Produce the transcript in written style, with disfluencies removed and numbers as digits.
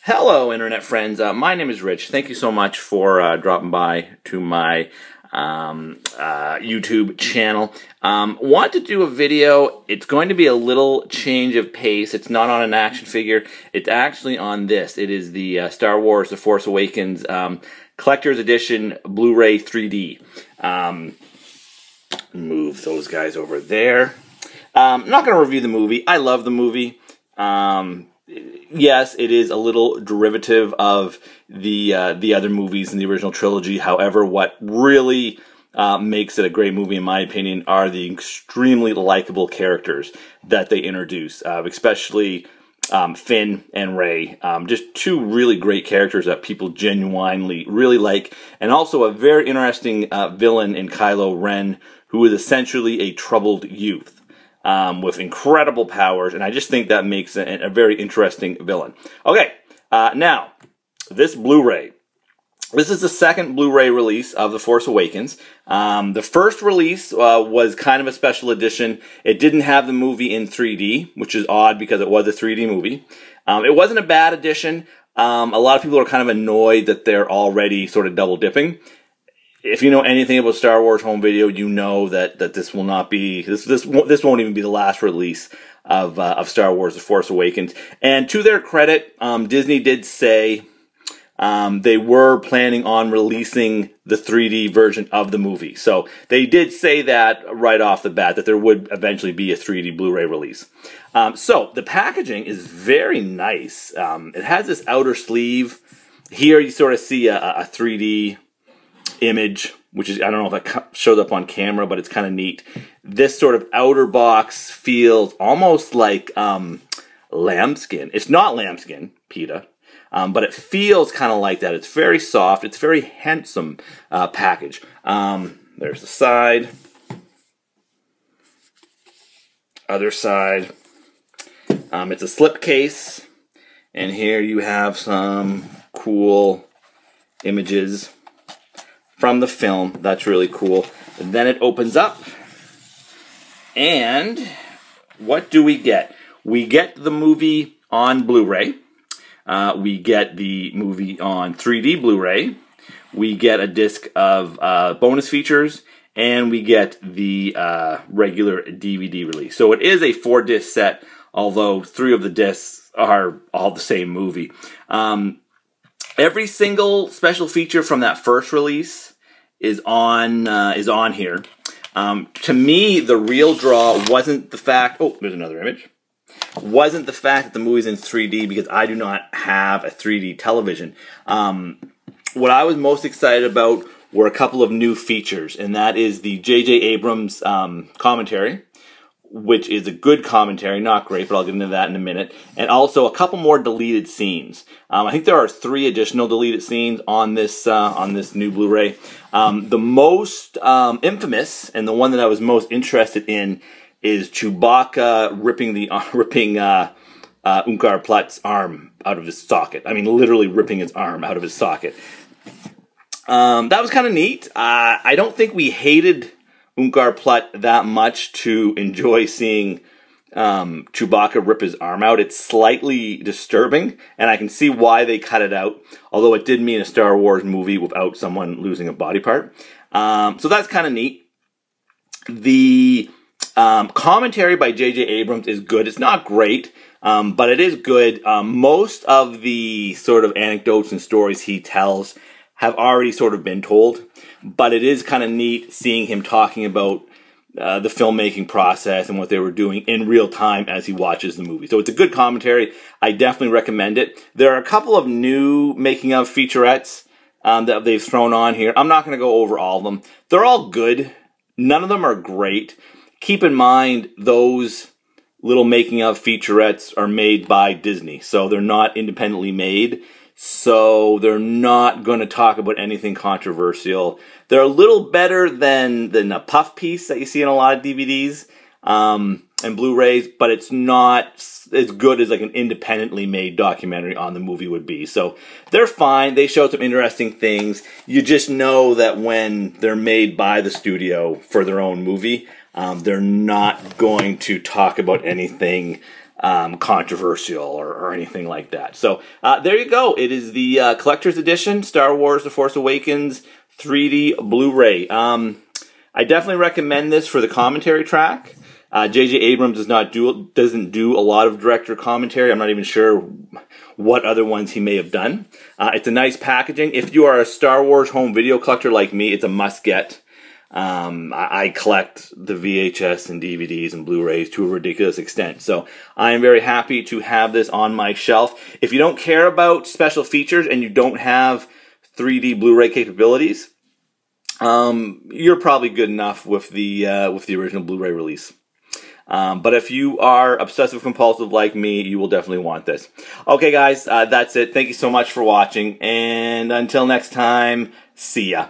Hello, Internet friends. My name is Rich. Thank you so much for dropping by to my YouTube channel. Want to do a video. It's going to be a little change of pace. It's not on an action figure. It's actually on this. It is the Star Wars The Force Awakens Collector's Edition Blu-ray 3D. Move those guys over there. I'm not going to review the movie. I love the movie. Yes, it is a little derivative of the other movies in the original trilogy. However, what really makes it a great movie, in my opinion, are the extremely likable characters that they introduce, especially Finn and Rey. Just two really great characters that people genuinely really like, and also a very interesting villain in Kylo Ren, who is essentially a troubled youth. With incredible powers, and I just think that makes a very interesting villain. Okay, now, this Blu-ray. This is the second Blu-ray release of The Force Awakens. The first release was kind of a special edition. It didn't have the movie in 3D, which is odd because it was a 3D movie. It wasn't a bad edition. A lot of people are kind of annoyed that they're already sort of double-dipping. If you know anything about Star Wars home video, you know that this will not be this won't even be the last release of Star Wars: The Force Awakens. And to their credit, Disney did say they were planning on releasing the 3D version of the movie. So they did say that right off the bat, that there would eventually be a 3D Blu-ray release. So the packaging is very nice. It has this outer sleeve. Here you sort of see a 3D image, which is, I don't know if that showed up on camera, but it's kind of neat. This sort of outer box feels almost like lambskin. It's not lambskin, PETA, but it feels kind of like that. It's very soft. It's a very handsome package. There's the side. Other side. It's a slip case, and here you have some cool images from the film. That's really cool. And then it opens up, and what do we get? We get the movie on Blu-ray. We get the movie on 3D Blu-ray. We get a disc of bonus features, and we get the regular DVD release. So it is a 4-disc set, although 3 of the discs are all the same movie. Every single special feature from that first release is on here. To me, the real draw wasn't the fact. Oh, there's another image. Wasn't the fact that the movie's in 3D, because I do not have a 3D television. What I was most excited about were a couple of new features, and that is the J.J. Abrams commentary, which is a good commentary, not great, but I'll get into that in a minute. And also a couple more deleted scenes. I think there are 3 additional deleted scenes on this new Blu-ray. The most infamous, and the one that I was most interested in, is Chewbacca ripping Unkar Plutt's arm out of his socket. I mean, literally ripping his arm out of his socket. That was kind of neat. I don't think we hated Unkar Plutt that much to enjoy seeing Chewbacca rip his arm out. It's slightly disturbing, and I can see why they cut it out, although it did mean a Star Wars movie without someone losing a body part. So that's kind of neat. The commentary by J.J. Abrams is good. It's not great, but it is good. Most of the sort of anecdotes and stories he tells have already sort of been told, but it is kind of neat seeing him talking about the filmmaking process and what they were doing in real time as he watches the movie. So it's a good commentary. I definitely recommend it. There are a couple of new making-of featurettes that they've thrown on here. I'm not going to go over all of them. They're all good. None of them are great. Keep in mind, those little making-of featurettes are made by Disney, so they're not independently made. So they're not going to talk about anything controversial. They're a little better than a puff piece that you see in a lot of DVDs and Blu-rays, but it's not as good as like an independently made documentary on the movie would be. So they're fine. They show some interesting things. You just know that when they're made by the studio for their own movie, they're not going to talk about anything controversial or anything like that. So there you go. It is the collector's edition, Star Wars The Force Awakens 3D Blu-ray. I definitely recommend this for the commentary track. J.J. Abrams doesn't do a lot of director commentary. I'm not even sure what other ones he may have done. It's a nice packaging. If you are a Star Wars home video collector like me, it's a must-get. I collect the VHS and DVDs and Blu-rays to a ridiculous extent. So I am very happy to have this on my shelf. If you don't care about special features and you don't have 3D Blu-ray capabilities, you're probably good enough with the original Blu-ray release. But if you are obsessive compulsive like me, you will definitely want this. Okay, guys, that's it. Thank you so much for watching, and until next time, see ya.